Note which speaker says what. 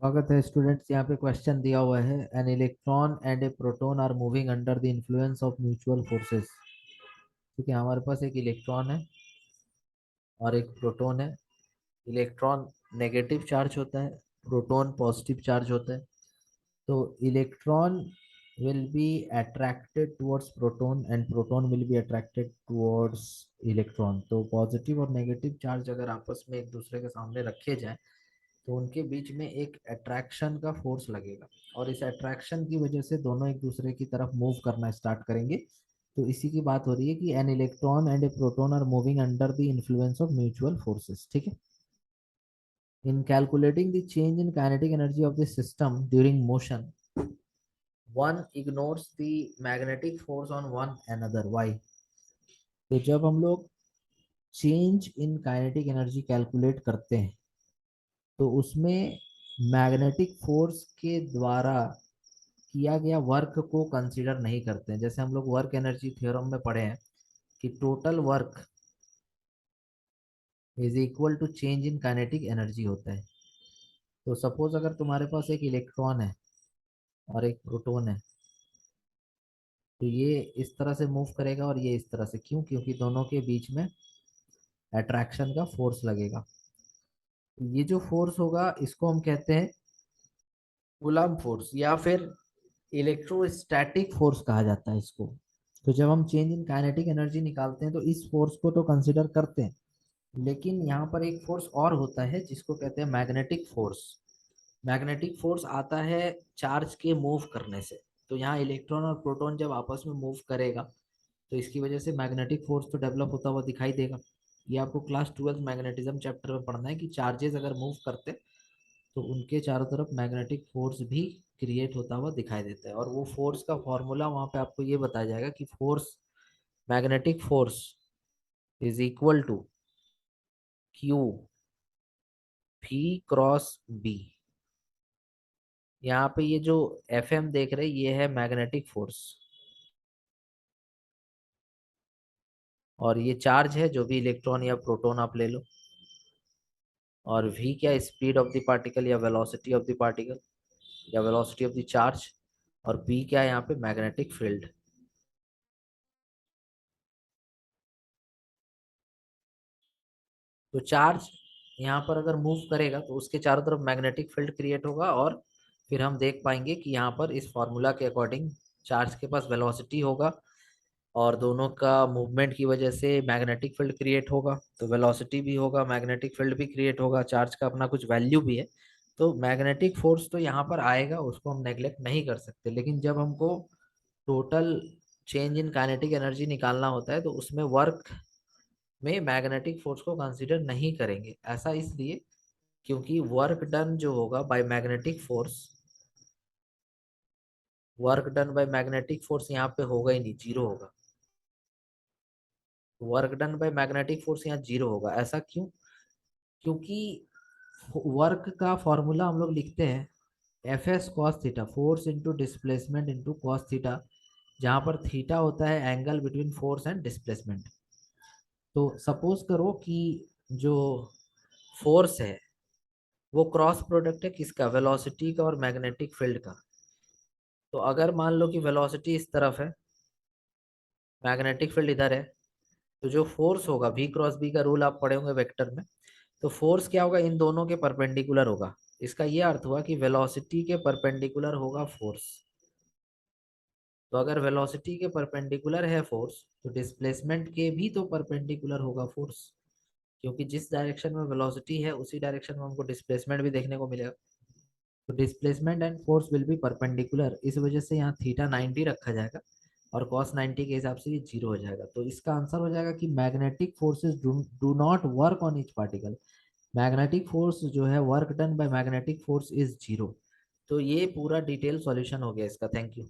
Speaker 1: स्वागत है स्टूडेंट्स। यहाँ पे क्वेश्चन दिया हुआ है, an electron and a proton are moving under the influence of mutual forces. ठीक है, हमारे पास एक इलेक्ट्रॉन है और एक प्रोटॉन है। इलेक्ट्रॉन नेगेटिव चार्ज होता है, प्रोटॉन पॉजिटिव चार्ज होता है। तो electron will be attracted towards proton and proton will be attracted towards electron। तो पॉजिटिव और नेगेटिव चार्ज अगर आपस में एक दूसरे के सामने रखे जाए तो उनके बीच में एक अट्रैक्शन का फोर्स लगेगा और इस अट्रैक्शन की वजह से दोनों एक दूसरे की तरफ मूव करना स्टार्ट करेंगे। तो इसी की बात हो रही है कि an electron and a proton are moving under the influence of mutual forces. ठीक है। In calculating the change in kinetic energy of the system during motion, one ignores the magnetic force on one another. Why? तो जब हम लोग change in kinetic energy calculate करते हैं तो उसमें मैग्नेटिक फोर्स के द्वारा किया गया वर्क को कंसीडर नहीं करते हैं। जैसे हम लोग वर्क एनर्जी थ्योरम में पढ़े हैं कि total work is equal to change in kinetic energy होता है। तो सपोज अगर तुम्हारे पास एक इलेक्ट्रॉन है और एक प्रोटॉन है तो ये इस तरह से मूव करेगा और ये इस तरह से। क्यों? क्योंकि दोनों के बीच में अट्रैक्शन का फोर्स लगेगा। तो ये जो फोर्स होगा इसको हम कहते हैं कूलम्ब फोर्स या फिर इलेक्ट्रोस्टैटिक फोर्स कहा जाता है इसको। तो जब हम चेंज इन काइनेटिक एनर्जी निकालते हैं तो इस फोर्स को तो कंसिडर करते हैं, लेकिन यहाँ पर एक फोर्स और होता है जिसको कहते हैं मैग्नेटिक फोर्स। मैग्नेटिक फोर्स आता है चार्ज के मूव करने से। तो यहाँ इलेक्ट्रॉन और प्रोटॉन जब आपस में मूव करेगा तो इसकी वजह से मैग्नेटिक फोर्स तो डेवलप होता हुआ दिखाई देगा। ये आपको क्लास 12 मैग्नेटिज्म चैप्टर में पढ़ना है कि चार्जेस अगर मूव करते तो उनके चारों तरफ मैग्नेटिक फोर्स भी क्रिएट होता हुआ दिखाई देता है। और वो फोर्स का फॉर्मूला वहां पे आपको ये बताया जाएगा कि force, magnetic force is equal to q v cross B. यहाँ पे ये जो एफ एम देख रहे हैं ये है मैग्नेटिक फोर्स और ये चार्ज है जो भी इलेक्ट्रॉन या प्रोटॉन आप ले लो। और v क्या, स्पीड ऑफ द पार्टिकल या वेलोसिटी ऑफ द पार्टिकल या वेलोसिटी ऑफ द चार्ज। और b क्या है यहाँ पे, मैग्नेटिक फील्ड। तो चार्ज यहाँ पर अगर मूव करेगा तो उसके चारों तरफ मैग्नेटिक फील्ड क्रिएट होगा और फिर हम देख पाएंगे कि यहाँ पर इस फॉर्मूला के अकॉर्डिंग चार्ज के पास वेलोसिटी होगा और दोनों का मूवमेंट की वजह से मैग्नेटिक फील्ड क्रिएट होगा। तो वेलोसिटी भी होगा, मैग्नेटिक फील्ड भी क्रिएट होगा, चार्ज का अपना कुछ वैल्यू भी है। तो मैग्नेटिक फोर्स तो यहाँ पर आएगा, उसको हम नेग्लेक्ट नहीं कर सकते। लेकिन जब हमको total change in kinetic energy निकालना होता है तो उसमें वर्क में मैग्नेटिक फोर्स को कंसीडर नहीं करेंगे। ऐसा इसलिए क्योंकि वर्क डन जो होगा by magnetic force, work done by magnetic force यहाँ पे होगा ही नहीं, जीरो होगा। Work done by magnetic force यहाँ जीरो होगा। ऐसा क्यों? क्योंकि वर्क का फॉर्मूला हम लोग लिखते हैं F S cos theta, force into displacement into cos theta, जहाँ पर थीटा होता है angle between force and displacement. तो सपोज करो कि जो फोर्स है वो क्रॉस प्रोडक्ट है किसका, वेलोसिटी का और मैग्नेटिक फील्ड का। तो अगर मान लो कि वेलोसिटी इस तरफ है, मैग्नेटिक फील्ड इधर है, तो जो फोर्स होगा v क्रॉस बी का रूल आप पढ़े होंगे वेक्टर में। तो फोर्स क्या होगा, इन दोनों के परपेंडिकुलर होगा। इसका ये अर्थ हुआ कि वेलोसिटी के परपेंडिकुलर होगा फोर्स। तो अगर वेलोसिटी के परपेंडिकुलर है फोर्स तो डिस्प्लेसमेंट के भी तो परपेंडिकुलर होगा फोर्स, क्योंकि जिस डायरेक्शन में वेलोसिटी है उसी डायरेक्शन में हमको डिस्प्लेसमेंट भी देखने को मिलेगा। तो displacement and force will be perpendicular, इस वजह से यहाँ थीटा 90 रखा जाएगा और कॉस 90 के हिसाब से ये जीरो हो जाएगा। तो इसका आंसर हो जाएगा कि magnetic forces do not work on each particle. Magnetic force जो है work done by magnetic force is zero. तो ये पूरा डिटेल सॉल्यूशन हो गया इसका। Thank you.